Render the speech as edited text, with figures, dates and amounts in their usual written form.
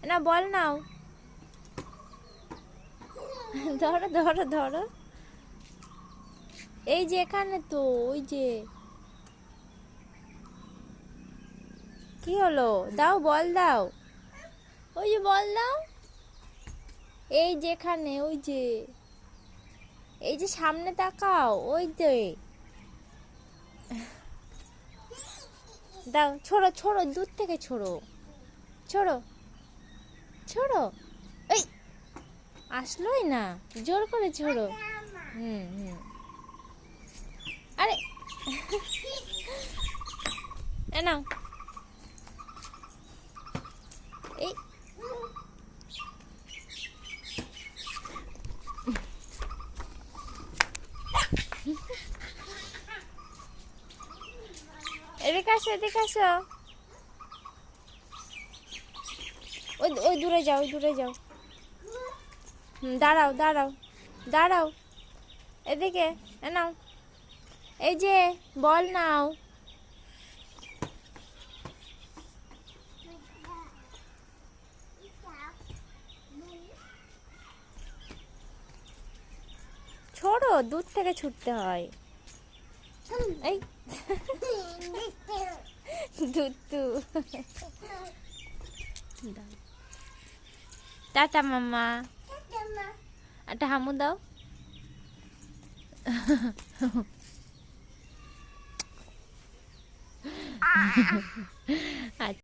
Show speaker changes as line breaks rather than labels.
না বল নাও। ধরো ধরো ধরো, এই যে এখানে তো, ওই যে কি হলো, দাও বল দাও, ওই যে বল দাও, এই যেখানে, ওই যে, এই যে সামনে তাকাও, ওই যে দাও, ছোড়ো ছোড়ো, দূর থেকে ছোড়ো, ছোড়ো ছোড়ো, এই আসলোই না, জোর করে ছোড়ো। হুম হুম, আরে এ নাও, এই এদিকে আসো, এদিকে আসো, ওই ওই দূরে যাও, ওই দূরে যাও। দাঁড়াও দাঁড়াও দাঁড়াও, এদিকে এ নাও, এই যে বল নাও। ছোড়ো, দূর থেকে ছুটতে হয়। এই দুতু, টাটা মাম্মা, একটা হামু দাও। আচ্ছা।